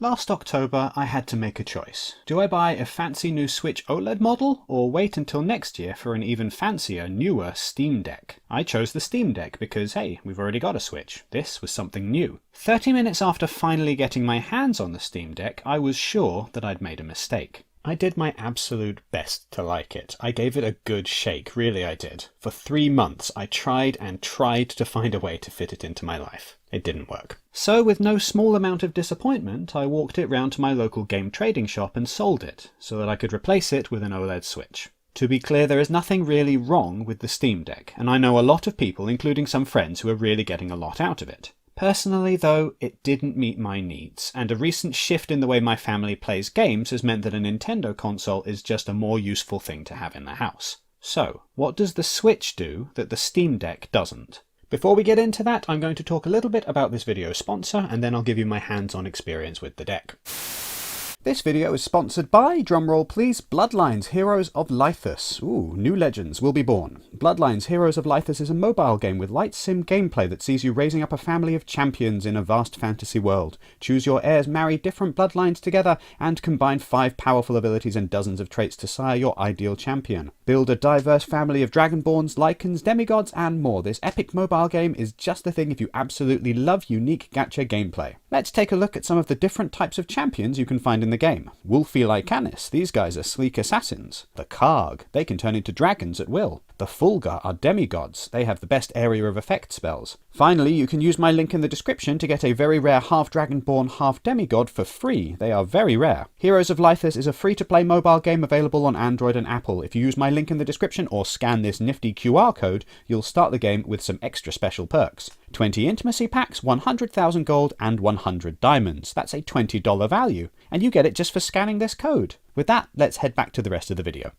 Last October, I had to make a choice. Do I buy a fancy new Switch OLED model, or wait until next year for an even fancier, newer Steam Deck? I chose the Steam Deck because, hey, we've already got a Switch. This was something new. 30 minutes after finally getting my hands on the Steam Deck, I was sure that I'd made a mistake. I did my absolute best to like it. I gave it a good shake, really I did. For 3 months, I tried and tried to find a way to fit it into my life. It didn't work. So with no small amount of disappointment, I walked it round to my local game trading shop and sold it, so that I could replace it with an OLED Switch. To be clear, there is nothing really wrong with the Steam Deck, and I know a lot of people, including some friends, who are really getting a lot out of it. Personally, though, it didn't meet my needs, and a recent shift in the way my family plays games has meant that a Nintendo console is just a more useful thing to have in the house. So, what does the Switch do that the Steam Deck doesn't? Before we get into that, I'm going to talk a little bit about this video's sponsor, and then I'll give you my hands-on experience with the deck. This video is sponsored by, drumroll please, Bloodlines Heroes of Lythus. Ooh, new legends will be born. Bloodlines Heroes of Lythus is a mobile game with light sim gameplay that sees you raising up a family of champions in a vast fantasy world. Choose your heirs, marry different bloodlines together, and combine 5 powerful abilities and dozens of traits to sire your ideal champion. Build a diverse family of dragonborns, lycans, demigods, and more. This epic mobile game is just the thing if you absolutely love unique gacha gameplay. Let's take a look at some of the different types of champions you can find in the game. Wolfie Lycanis, these guys are sleek assassins. The Karg, they can turn into dragons at will. The Fulgur are demigods, they have the best area of effect spells. Finally, you can use my link in the description to get a very rare half dragonborn, half demigod for free. They are very rare. Heroes of Lythus is a free-to-play mobile game available on Android and Apple. If you use my link in the description or scan this nifty QR code, you'll start the game with some extra special perks. 20 intimacy packs, 100,000 gold, and 100 diamonds. That's a $20 value, and you get it just for scanning this code. With that, let's head back to the rest of the video.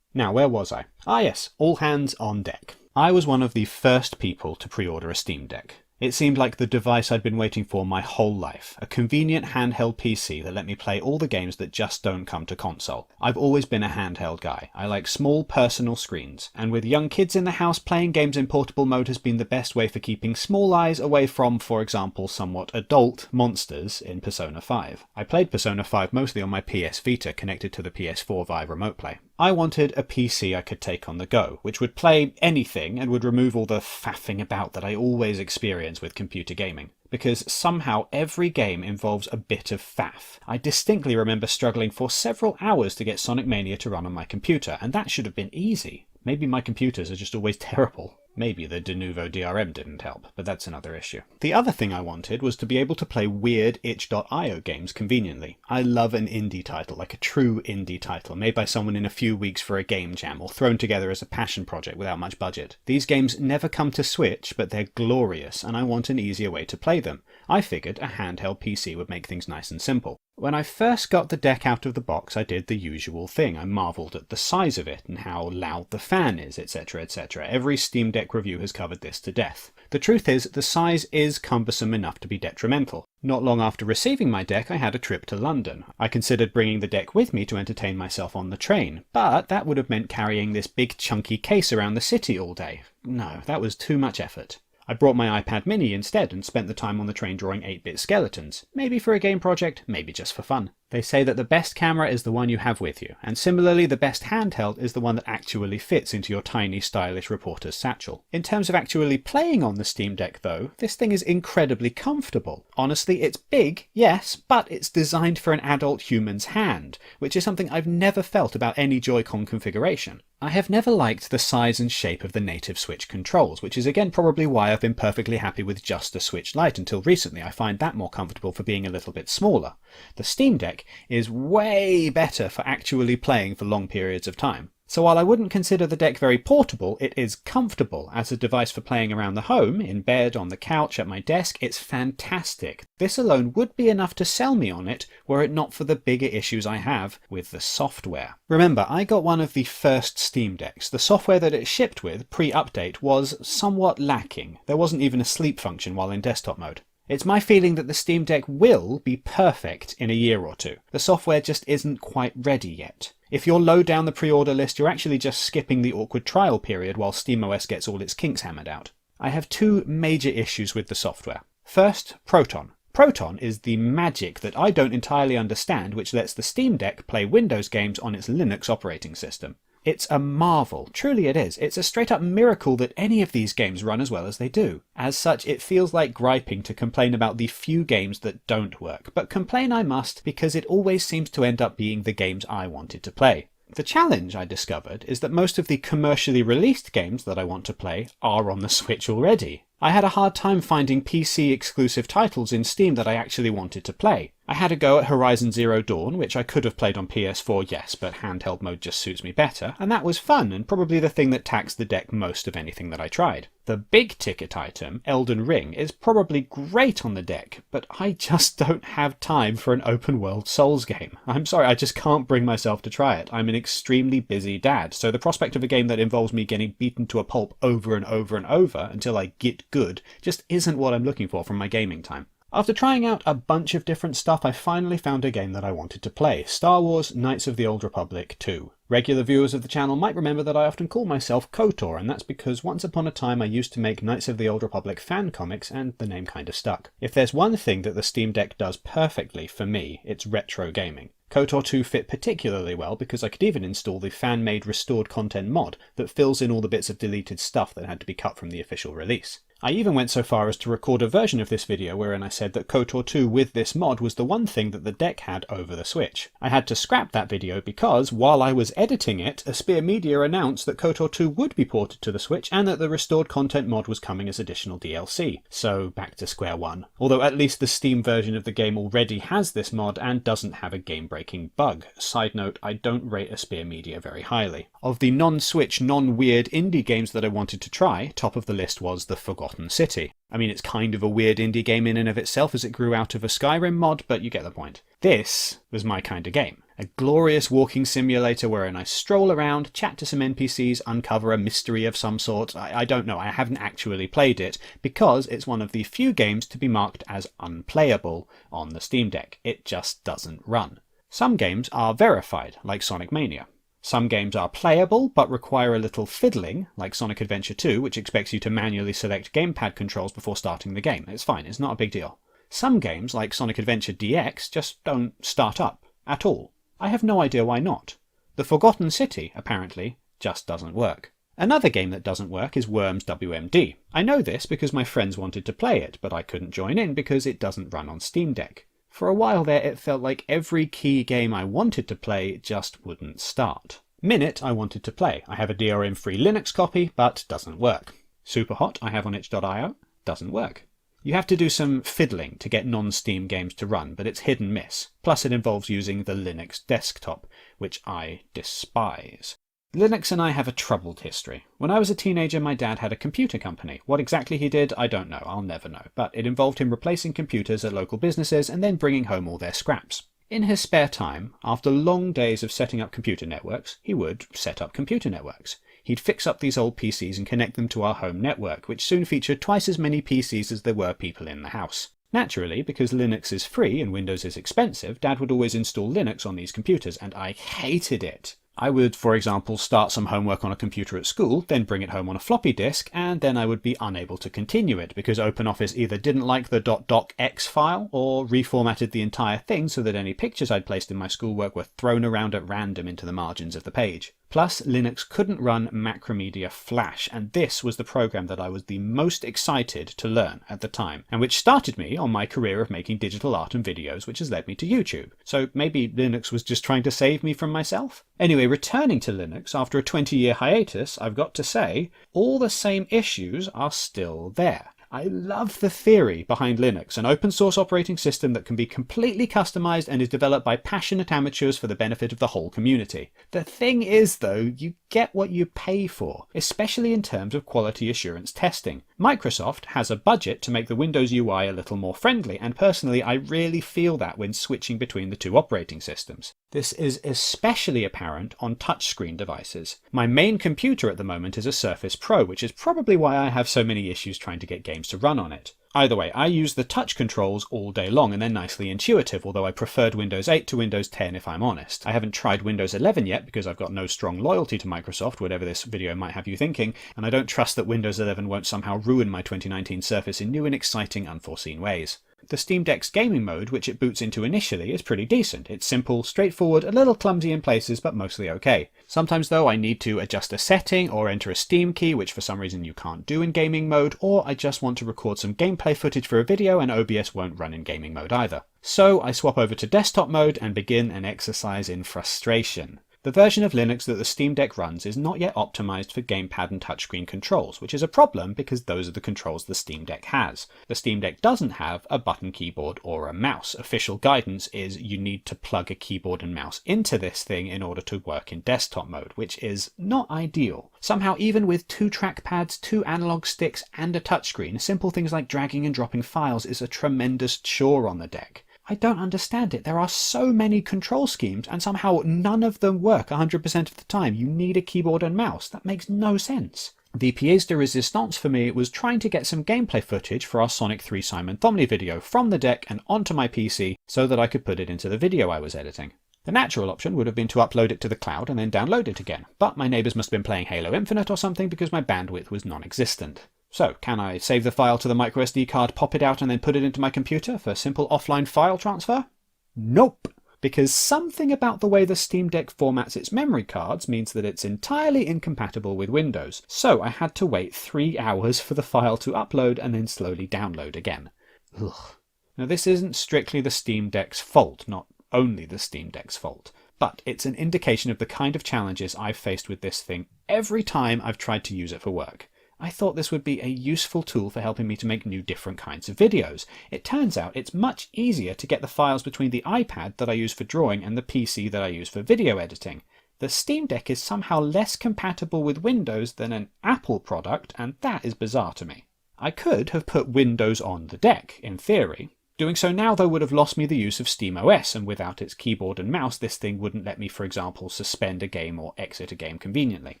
Now, where was I? Ah yes, all hands on deck. I was one of the first people to pre-order a Steam Deck. It seemed like the device I'd been waiting for my whole life, a convenient handheld PC that let me play all the games that just don't come to console. I've always been a handheld guy. I like small personal screens, and with young kids in the house, playing games in portable mode has been the best way for keeping small eyes away from, for example, somewhat adult monsters in Persona 5. I played Persona 5 mostly on my PS Vita connected to the PS4 via remote play. I wanted a PC I could take on the go, which would play anything and would remove all the faffing about that I always experience with computer gaming. Because somehow every game involves a bit of faff. I distinctly remember struggling for several hours to get Sonic Mania to run on my computer, and that should have been easy. Maybe my computers are just always terrible. Maybe the Denuvo DRM didn't help, but that's another issue. The other thing I wanted was to be able to play weird itch.io games conveniently. I love an indie title, like a true indie title, made by someone in a few weeks for a game jam, or thrown together as a passion project without much budget. These games never come to Switch, but they're glorious, and I want an easier way to play them. I figured a handheld PC would make things nice and simple. When I first got the deck out of the box, I did the usual thing. I marvelled at the size of it and how loud the fan is, etc, etc. Every Steam Deck review has covered this to death. The truth is, the size is cumbersome enough to be detrimental. Not long after receiving my deck, I had a trip to London. I considered bringing the deck with me to entertain myself on the train, but that would have meant carrying this big chunky case around the city all day. No, that was too much effort. I brought my iPad mini instead and spent the time on the train drawing 8-bit skeletons. Maybe for a game project, maybe just for fun. They say that the best camera is the one you have with you, and similarly the best handheld is the one that actually fits into your tiny stylish reporter's satchel. In terms of actually playing on the Steam Deck though, this thing is incredibly comfortable. Honestly, it's big, yes, but it's designed for an adult human's hand, which is something I've never felt about any Joy-Con configuration. I have never liked the size and shape of the native Switch controls, which is again probably why I've been perfectly happy with just the Switch Lite until recently. I find that more comfortable for being a little bit smaller. The Steam Deck is way better for actually playing for long periods of time. So while I wouldn't consider the deck very portable, it is comfortable as a device for playing around the home, in bed, on the couch, at my desk. It's fantastic. This alone would be enough to sell me on it were it not for the bigger issues I have with the software. Remember, I got one of the first Steam Decks. The software that it shipped with, pre-update, was somewhat lacking. There wasn't even a sleep function while in desktop mode. It's my feeling that the Steam Deck will be perfect in a year or two. The software just isn't quite ready yet. If you're low down the pre-order list, you're actually just skipping the awkward trial period while SteamOS gets all its kinks hammered out. I have 2 major issues with the software. First, Proton. Proton is the magic that I don't entirely understand, which lets the Steam Deck play Windows games on its Linux operating system. It's a marvel, truly it is. It's a straight up miracle that any of these games run as well as they do. As such, it feels like griping to complain about the few games that don't work, but complain I must because it always seems to end up being the games I wanted to play. The challenge, I discovered, is that most of the commercially released games that I want to play are on the Switch already. I had a hard time finding PC exclusive titles in Steam that I actually wanted to play. I had a go at Horizon Zero Dawn, which I could have played on PS4, yes, but handheld mode just suits me better, and that was fun, and probably the thing that taxed the deck most of anything that I tried. The big ticket item, Elden Ring, is probably great on the deck, but I just don't have time for an open world Souls game. I'm sorry, I just can't bring myself to try it. I'm an extremely busy dad, so the prospect of a game that involves me getting beaten to a pulp over and over and over until I get good just isn't what I'm looking for from my gaming time. After trying out a bunch of different stuff, I finally found a game that I wanted to play, Star Wars Knights of the Old Republic 2. Regular viewers of the channel might remember that I often call myself KOTOR, and that's because once upon a time I used to make Knights of the Old Republic fan comics, and the name kinda stuck. If there's one thing that the Steam Deck does perfectly for me, it's retro gaming. KOTOR 2 fit particularly well because I could even install the fan-made restored content mod that fills in all the bits of deleted stuff that had to be cut from the official release. I even went so far as to record a version of this video wherein I said that KOTOR 2 with this mod was the one thing that the deck had over the Switch. I had to scrap that video because, while I was editing it, Aspyr Media announced that KOTOR 2 would be ported to the Switch and that the restored content mod was coming as additional DLC. So back to square one. Although at least the Steam version of the game already has this mod and doesn't have a game-breaking bug. Side note, I don't rate Aspyr Media very highly. Of the non-Switch, non-weird indie games that I wanted to try, top of the list was The Forgotten City. I mean, it's kind of a weird indie game in and of itself as it grew out of a Skyrim mod, but you get the point. This was my kind of game. A glorious walking simulator wherein I stroll around, chat to some NPCs, uncover a mystery of some sort. I don't know, I haven't actually played it, because it's one of the few games to be marked as unplayable on the Steam Deck. It just doesn't run. Some games are verified, like Sonic Mania. Some games are playable, but require a little fiddling, like Sonic Adventure 2, which expects you to manually select gamepad controls before starting the game. It's fine, it's not a big deal. Some games, like Sonic Adventure DX, just don't start up at all. I have no idea why not. The Forgotten City, apparently, just doesn't work. Another game that doesn't work is Worms WMD. I know this because my friends wanted to play it, but I couldn't join in because it doesn't run on Steam Deck. For a while there, it felt like every key game I wanted to play just wouldn't start. Minute I wanted to play. I have a DRM-free Linux copy, but doesn't work. Superhot I have on itch.io, doesn't work. You have to do some fiddling to get non-Steam games to run, but it's hit and miss. Plus it involves using the Linux desktop, which I despise. Linux and I have a troubled history. When I was a teenager, my dad had a computer company. What exactly he did, I don't know. I'll never know. But it involved him replacing computers at local businesses and then bringing home all their scraps. In his spare time, after long days of setting up computer networks, he would set up computer networks. He'd fix up these old PCs and connect them to our home network, which soon featured twice as many PCs as there were people in the house. Naturally, because Linux is free and Windows is expensive, Dad would always install Linux on these computers, and I hated it. I would, for example, start some homework on a computer at school, then bring it home on a floppy disk, and then I would be unable to continue it because OpenOffice either didn't like the .docx file or reformatted the entire thing so that any pictures I'd placed in my schoolwork were thrown around at random into the margins of the page. Plus, Linux couldn't run Macromedia Flash, and this was the program that I was the most excited to learn at the time, and which started me on my career of making digital art and videos, which has led me to YouTube. So maybe Linux was just trying to save me from myself? Anyway, returning to Linux after a 20-year hiatus, I've got to say, all the same issues are still there. I love the theory behind Linux, an open source operating system that can be completely customized and is developed by passionate amateurs for the benefit of the whole community. The thing is though, you get what you pay for, especially in terms of quality assurance testing. Microsoft has a budget to make the Windows UI a little more friendly, and personally I really feel that when switching between the two operating systems. This is especially apparent on touchscreen devices. My main computer at the moment is a Surface Pro, which is probably why I have so many issues trying to get games to run on it. Either way, I use the touch controls all day long and they're nicely intuitive, although I preferred Windows 8 to Windows 10 if I'm honest. I haven't tried Windows 11 yet because I've got no strong loyalty to Microsoft, whatever this video might have you thinking, and I don't trust that Windows 11 won't somehow ruin my 2019 Surface in new and exciting unforeseen ways. The Steam Deck's gaming mode, which it boots into initially, is pretty decent. It's simple, straightforward, a little clumsy in places, but mostly okay. Sometimes though I need to adjust a setting or enter a Steam key, which for some reason you can't do in gaming mode, or I just want to record some gameplay footage for a video and OBS won't run in gaming mode either. So I swap over to desktop mode and begin an exercise in frustration. The version of Linux that the Steam Deck runs is not yet optimized for gamepad and touchscreen controls, which is a problem because those are the controls the Steam Deck has. The Steam Deck doesn't have a button keyboard or a mouse. Official guidance is you need to plug a keyboard and mouse into this thing in order to work in desktop mode, which is not ideal. Somehow, even with 2 trackpads, 2 analog sticks, and a touchscreen, simple things like dragging and dropping files is a tremendous chore on the deck. I don't understand it. There are so many control schemes and somehow none of them work 100% of the time. You need a keyboard and mouse. That makes no sense. The pièce de résistance for me was trying to get some gameplay footage for our Sonic 3 Simon Thomley video from the deck and onto my PC so that I could put it into the video I was editing. The natural option would have been to upload it to the cloud and then download it again, but my neighbours must have been playing Halo Infinite or something because my bandwidth was non-existent. So, can I save the file to the microSD card, pop it out and then put it into my computer for simple offline file transfer? Nope! Because something about the way the Steam Deck formats its memory cards means that it's entirely incompatible with Windows. So I had to wait 3 hours for the file to upload and then slowly download again. Ugh. Now this isn't strictly the Steam Deck's fault, not only the Steam Deck's fault, but it's an indication of the kind of challenges I've faced with this thing every time I've tried to use it for work. I thought this would be a useful tool for helping me to make new different kinds of videos. It turns out it's much easier to get the files between the iPad that I use for drawing and the PC that I use for video editing. The Steam Deck is somehow less compatible with Windows than an Apple product, and that is bizarre to me. I could have put Windows on the deck, in theory. Doing so now, though, would have lost me the use of SteamOS, and without its keyboard and mouse, this thing wouldn't let me, for example, suspend a game or exit a game conveniently.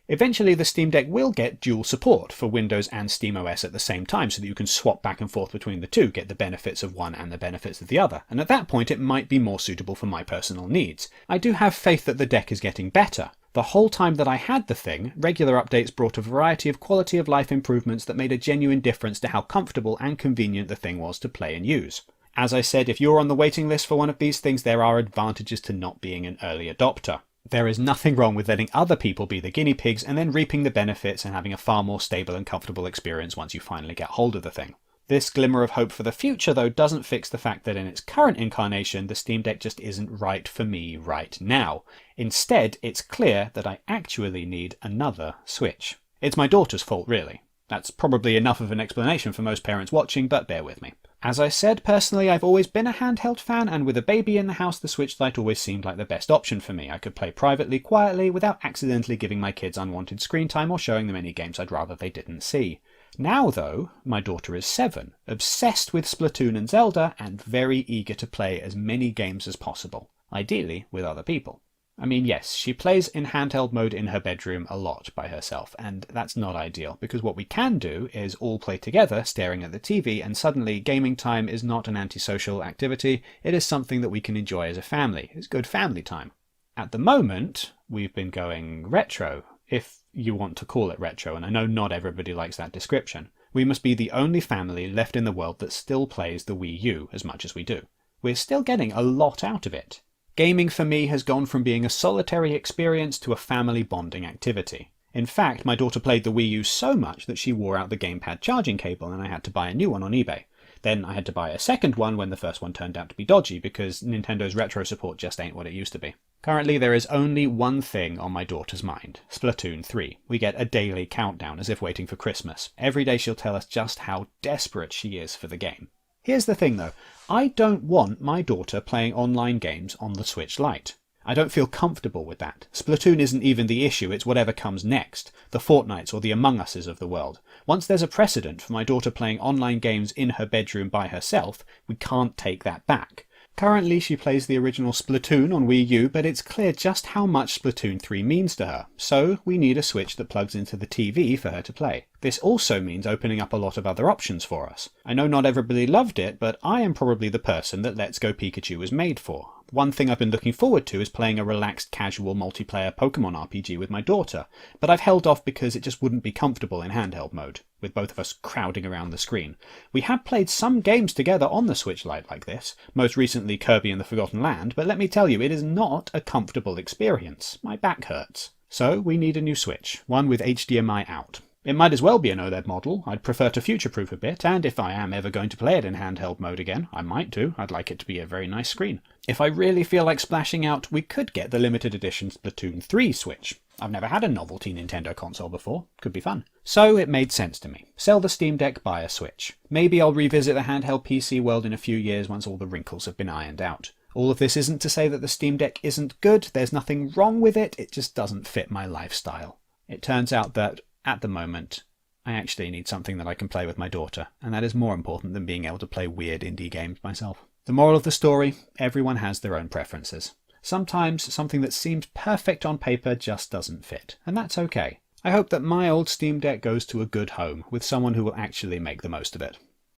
Eventually, the Steam Deck will get dual support for Windows and SteamOS at the same time so that you can swap back and forth between the two, get the benefits of one and the benefits of the other, and at that point it might be more suitable for my personal needs. I do have faith that the deck is getting better. The whole time that I had the thing, regular updates brought a variety of quality of life improvements that made a genuine difference to how comfortable and convenient the thing was to play and use. As I said, if you're on the waiting list for one of these things, there are advantages to not being an early adopter. There is nothing wrong with letting other people be the guinea pigs and then reaping the benefits and having a far more stable and comfortable experience once you finally get hold of the thing. This glimmer of hope for the future, though, doesn't fix the fact that in its current incarnation, the Steam Deck just isn't right for me right now. Instead, it's clear that I actually need another Switch. It's my daughter's fault, really. That's probably enough of an explanation for most parents watching, but bear with me. As I said, personally I've always been a handheld fan, and with a baby in the house the Switch Lite always seemed like the best option for me. I could play privately, quietly, without accidentally giving my kids unwanted screen time or showing them any games I'd rather they didn't see. Now though, my daughter is 7, obsessed with Splatoon and Zelda, and very eager to play as many games as possible, ideally with other people. I mean, yes, she plays in handheld mode in her bedroom a lot by herself, and that's not ideal, because what we can do is all play together staring at the TV, and suddenly gaming time is not an antisocial activity, it is something that we can enjoy as a family. It's good family time. At the moment, we've been going retro, if you want to call it retro, and I know not everybody likes that description. We must be the only family left in the world that still plays the Wii U as much as we do. We're still getting a lot out of it. Gaming for me has gone from being a solitary experience to a family bonding activity. In fact, my daughter played the Wii U so much that she wore out the gamepad charging cable and I had to buy a new one on eBay. Then I had to buy a second one when the first one turned out to be dodgy because Nintendo's retro support just ain't what it used to be. Currently there is only one thing on my daughter's mind, Splatoon 3. We get a daily countdown as if waiting for Christmas. Every day she'll tell us just how desperate she is for the game. Here's the thing though, I don't want my daughter playing online games on the Switch Lite. I don't feel comfortable with that. Splatoon isn't even the issue, it's whatever comes next, the Fortnites or the Among Uses of the world. Once there's a precedent for my daughter playing online games in her bedroom by herself, we can't take that back. Currently she plays the original Splatoon on Wii U, but it's clear just how much Splatoon 3 means to her, so we need a Switch that plugs into the TV for her to play. This also means opening up a lot of other options for us. I know not everybody loved it, but I am probably the person that Let's Go Pikachu was made for. One thing I've been looking forward to is playing a relaxed, casual, multiplayer Pokemon RPG with my daughter, but I've held off because it just wouldn't be comfortable in handheld mode, with both of us crowding around the screen. We have played some games together on the Switch Lite like this, most recently Kirby and the Forgotten Land, but let me tell you, it is not a comfortable experience. My back hurts. So we need a new Switch, one with HDMI out. It might as well be an OLED model. I'd prefer to future-proof a bit, and if I am ever going to play it in handheld mode again, I might do. I'd like it to be a very nice screen. If I really feel like splashing out, we could get the limited edition Splatoon 3 Switch. I've never had a novelty Nintendo console before. Could be fun. So it made sense to me. Sell the Steam Deck, buy a Switch. Maybe I'll revisit the handheld PC world in a few years once all the wrinkles have been ironed out. All of this isn't to say that the Steam Deck isn't good. There's nothing wrong with it. It just doesn't fit my lifestyle. It turns out that at the moment, I actually need something that I can play with my daughter, and that is more important than being able to play weird indie games myself. The moral of the story, everyone has their own preferences. Sometimes something that seems perfect on paper just doesn't fit, and that's okay. I hope that my old Steam Deck goes to a good home with someone who will actually make the most of it.